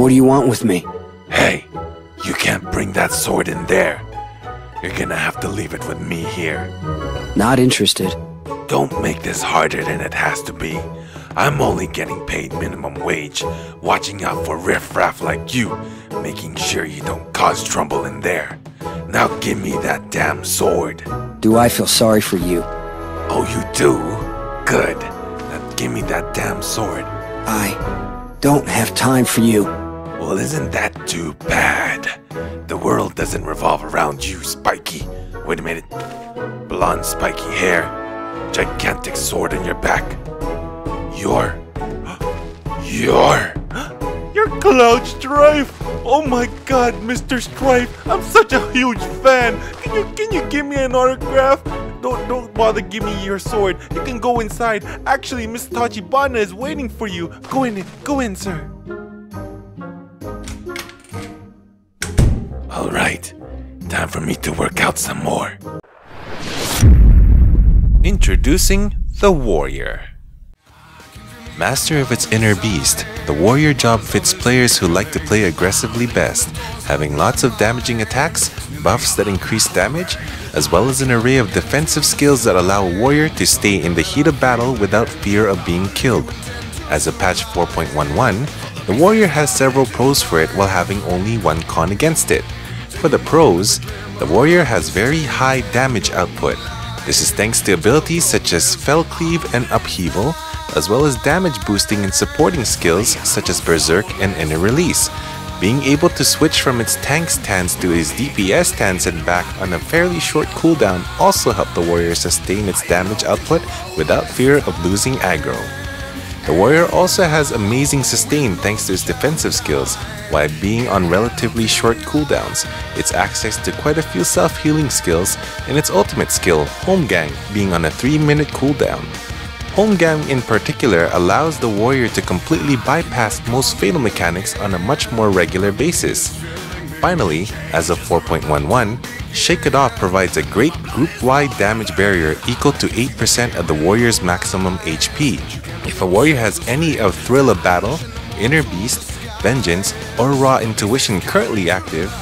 What do you want with me? Hey, you can't bring that sword in there. You're gonna have to leave it with me here. Not interested. Don't make this harder than it has to be. I'm only getting paid minimum wage, watching out for riffraff like you, making sure you don't cause trouble in there. Now give me that damn sword. Do I feel sorry for you? Oh, you do? Good. Now give me that damn sword. I don't have time for you. Well, isn't that too bad? The world doesn't revolve around you, Spiky. Wait a minute. Blonde spiky hair, gigantic sword on your back. You're Cloud Strife! Oh my god, Mr. Strife, I'm such a huge fan! Can you give me an autograph? Don't bother giving me your sword. You can go inside. Actually, Miss Tachibana is waiting for you. Go in, sir. Alright, time for me to work out some more. Introducing the Warrior. Master of its inner beast, the warrior job fits players who like to play aggressively best, having lots of damaging attacks, buffs that increase damage, as well as an array of defensive skills that allow a warrior to stay in the heat of battle without fear of being killed. As of patch 4.11, the warrior has several pros for it while having only one con against it. For the pros, the warrior has very high damage output. This is thanks to abilities such as Fell Cleave and Upheaval, as well as damage boosting and supporting skills such as Berserk and Inner Release. Being able to switch from its tank stance to its DPS stance and back on a fairly short cooldown also helped the warrior sustain its damage output without fear of losing aggro. The warrior also has amazing sustain thanks to its defensive skills. While being on relatively short cooldowns, its access to quite a few self-healing skills, and its ultimate skill, Holmgang, being on a 3-minute cooldown. Holmgang in particular allows the warrior to completely bypass most fatal mechanics on a much more regular basis. Finally, as of 4.11, Shake It Off provides a great group-wide damage barrier equal to 8% of the warrior's maximum HP. If a warrior has any of Thrill of Battle, Inner Beast, Vengeance, or Raw Intuition currently active,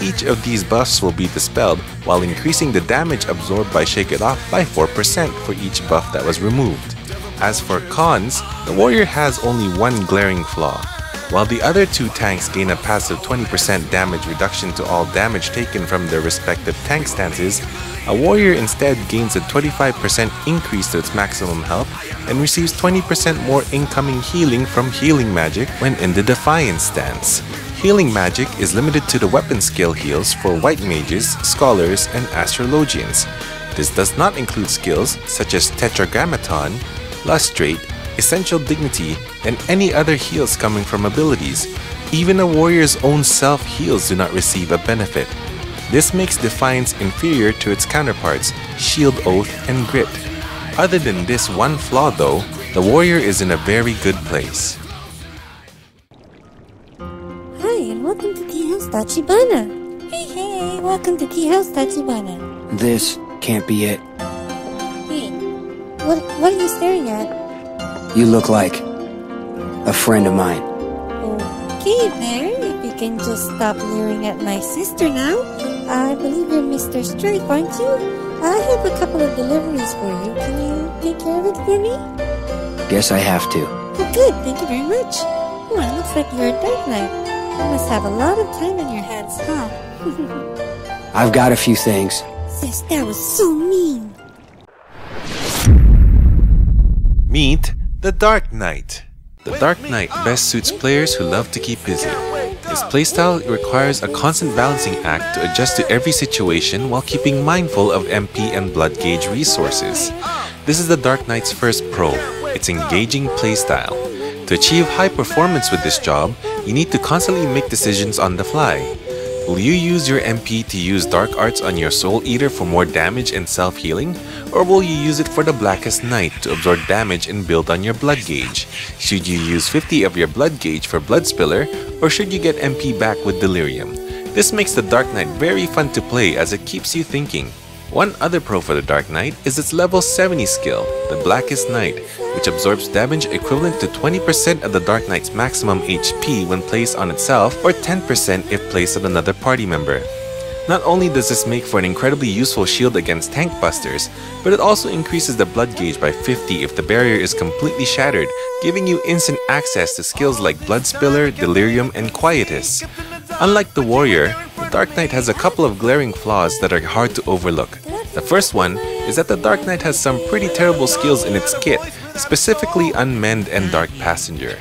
each of these buffs will be dispelled while increasing the damage absorbed by Shake It Off by 4% for each buff that was removed. As for cons, the warrior has only one glaring flaw. While the other two tanks gain a passive 20% damage reduction to all damage taken from their respective tank stances, a warrior instead gains a 25% increase to its maximum health and receives 20% more incoming healing from healing magic when in the Defiance stance. Healing magic is limited to the weapon skill heals for white mages, scholars, and astrologians. This does not include skills such as Tetragrammaton, Lustrate, Essential Dignity, and any other heals coming from abilities. Even a warrior's own self-heals do not receive a benefit. This makes Defiance inferior to its counterparts, Shield Oath and Grit. Other than this one flaw though, the warrior is in a very good place. Hi, and welcome to Tea House Tachibana. Hey, welcome to Tea House Tachibana. This can't be it. Hey, what are you staring at? You look like a friend of mine. Okay there, if you can just stop leering at my sister now. I believe you're Mr. Strife, aren't you? I have a couple of deliveries for you. Can you take care of it for me? Guess I have to. Oh, good, thank you very much. Oh, it looks like you're a Dark Knight. You must have a lot of time on your hands, huh? I've got a few things. Sis, that was so mean. Meet the Dark Knight. The Dark Knight best suits players who love to keep busy. His playstyle requires a constant balancing act to adjust to every situation while keeping mindful of MP and blood gauge resources. This is the Dark Knight's first pro, its engaging playstyle. To achieve high performance with this job, you need to constantly make decisions on the fly. Will you use your MP to use Dark Arts on your Soul Eater for more damage and self-healing? Or will you use it for the Blackest Night to absorb damage and build on your blood gauge? Should you use 50 of your blood gauge for Blood Spiller, or should you get MP back with Delirium? This makes the Dark Knight very fun to play as it keeps you thinking. One other pro for the Dark Knight is its level 70 skill, the Blackest Night, which absorbs damage equivalent to 20% of the Dark Knight's maximum HP when placed on itself, or 10% if placed on another party member. Not only does this make for an incredibly useful shield against tank busters, but it also increases the blood gauge by 50 if the barrier is completely shattered, giving you instant access to skills like Blood Spiller, Delirium, and Quietus. Unlike the Warrior, the Dark Knight has a couple of glaring flaws that are hard to overlook. The first one is that the Dark Knight has some pretty terrible skills in its kit, specifically Unmend and Dark Passenger.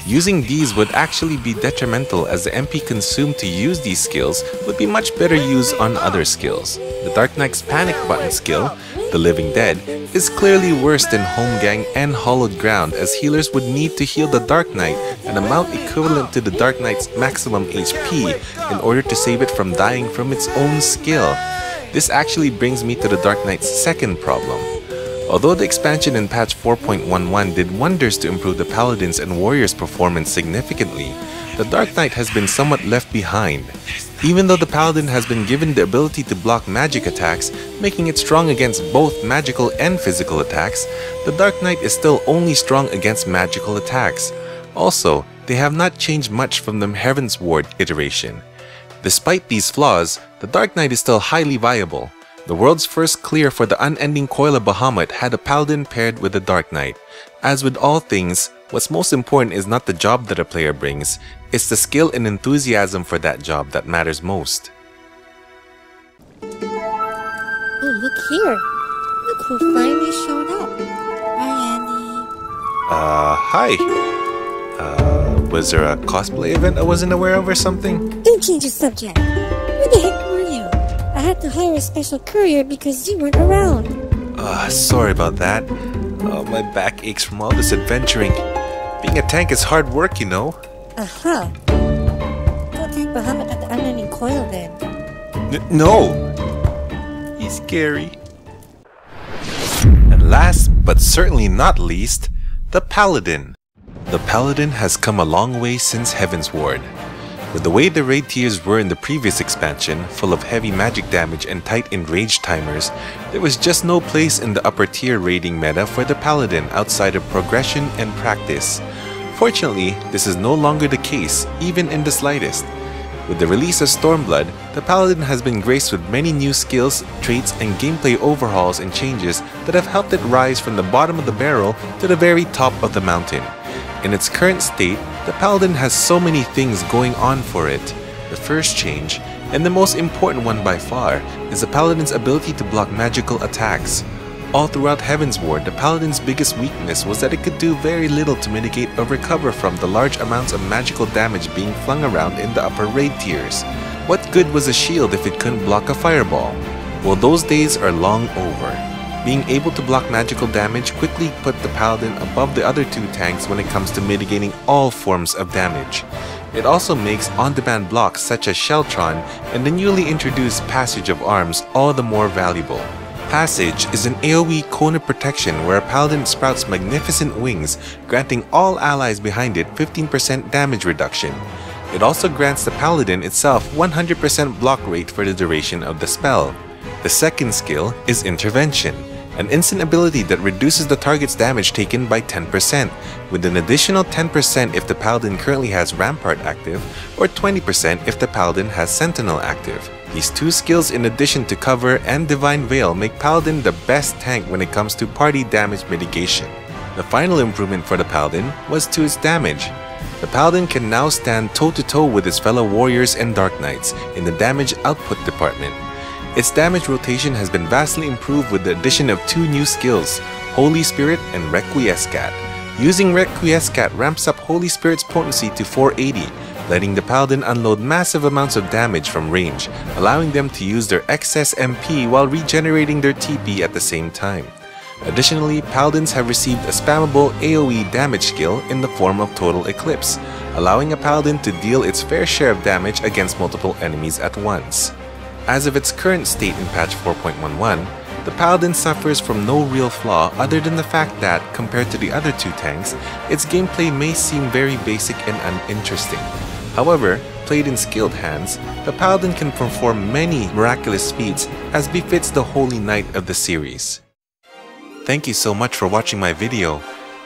Using these would actually be detrimental, as the MP consumed to use these skills would be much better used on other skills. The Dark Knight's Panic Button skill, the Living Dead, is clearly worse than Holmgang and Hollowed Ground, as healers would need to heal the Dark Knight an amount equivalent to the Dark Knight's maximum HP in order to save it from dying from its own skill. This actually brings me to the Dark Knight's second problem. Although the expansion in patch 4.11 did wonders to improve the Paladin's and Warrior's performance significantly, the Dark Knight has been somewhat left behind. Even though the Paladin has been given the ability to block magic attacks, making it strong against both magical and physical attacks, the Dark Knight is still only strong against magical attacks. Also, they have not changed much from the Heaven's Ward iteration. Despite these flaws, the Dark Knight is still highly viable. The world's first clear for the unending coil of Bahamut had a Paladin paired with a Dark Knight. As with all things, what's most important is not the job that a player brings, it's the skill and enthusiasm for that job that matters most. Oh, look here. Look who finally showed up. Hi, Andy. Hi. Was there a cosplay event I wasn't aware of or something? Don't change the subject. Where the heck were you? I had to hire a special courier because you weren't around. Sorry about that. My back aches from all this adventuring. Being a tank is hard work, you know. Aha. Go take Bahamut at the unending coil then. No! He's scary. And last, but certainly not least, the Paladin. The Paladin has come a long way since Heaven's Ward. With the way the raid tiers were in the previous expansion, full of heavy magic damage and tight enrage timers, there was just no place in the upper tier raiding meta for the Paladin outside of progression and practice. Fortunately, this is no longer the case, even in the slightest. With the release of Stormblood, the Paladin has been graced with many new skills, traits, and gameplay overhauls and changes that have helped it rise from the bottom of the barrel to the very top of the mountain. In its current state, the Paladin has so many things going on for it. The first change, and the most important one by far, is the Paladin's ability to block magical attacks. All throughout Heaven's Ward, the Paladin's biggest weakness was that it could do very little to mitigate or recover from the large amounts of magical damage being flung around in the upper raid tiers. What good was a shield if it couldn't block a fireball? Well, those days are long over. Being able to block magical damage quickly put the Paladin above the other two tanks when it comes to mitigating all forms of damage. It also makes on-demand blocks such as Sheltron and the newly introduced Passage of Arms all the more valuable. Passage is an AoE cone of protection where a Paladin sprouts magnificent wings, granting all allies behind it 15% damage reduction. It also grants the Paladin itself 100% block rate for the duration of the spell. The second skill is Intervention, an instant ability that reduces the target's damage taken by 10%, with an additional 10% if the Paladin currently has Rampart active, or 20% if the Paladin has Sentinel active. These two skills in addition to Cover and Divine Veil make Paladin the best tank when it comes to party damage mitigation. The final improvement for the Paladin was to its damage. The Paladin can now stand toe-to-toe with its fellow warriors and Dark Knights in the damage output department. Its damage rotation has been vastly improved with the addition of two new skills, Holy Spirit and Requiescat. Using Requiescat ramps up Holy Spirit's potency to 480, letting the Paladin unload massive amounts of damage from range, allowing them to use their excess MP while regenerating their TP at the same time. Additionally, Paladins have received a spammable AoE damage skill in the form of Total Eclipse, allowing a Paladin to deal its fair share of damage against multiple enemies at once. As of its current state in patch 4.11, the Paladin suffers from no real flaw other than the fact that, compared to the other two tanks, its gameplay may seem very basic and uninteresting. However, played in skilled hands, the Paladin can perform many miraculous feats as befits the Holy Knight of the series. Thank you so much for watching my video.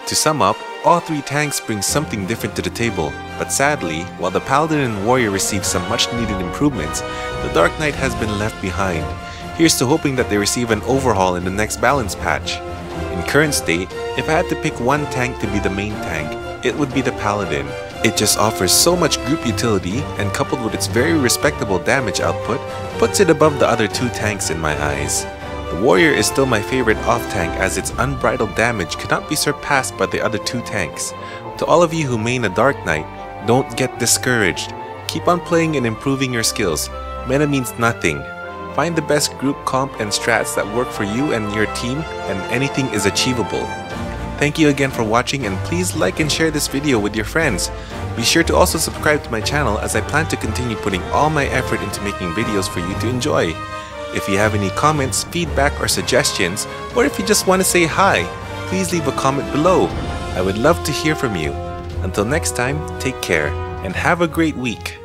To sum up, all three tanks bring something different to the table, but sadly, while the Paladin and Warrior receive some much needed improvements, the Dark Knight has been left behind. Here's to hoping that they receive an overhaul in the next balance patch. In current state, if I had to pick one tank to be the main tank, it would be the Paladin. It just offers so much group utility, and coupled with its very respectable damage output, puts it above the other two tanks in my eyes. The Warrior is still my favorite off-tank as its unbridled damage cannot be surpassed by the other two tanks. To all of you who main a Dark Knight, don't get discouraged. Keep on playing and improving your skills. Meta means nothing. Find the best group comp and strats that work for you and your team, and anything is achievable. Thank you again for watching, and please like and share this video with your friends. Be sure to also subscribe to my channel as I plan to continue putting all my effort into making videos for you to enjoy. If you have any comments, feedback, or suggestions, or if you just want to say hi, please leave a comment below. I would love to hear from you. Until next time, take care and have a great week.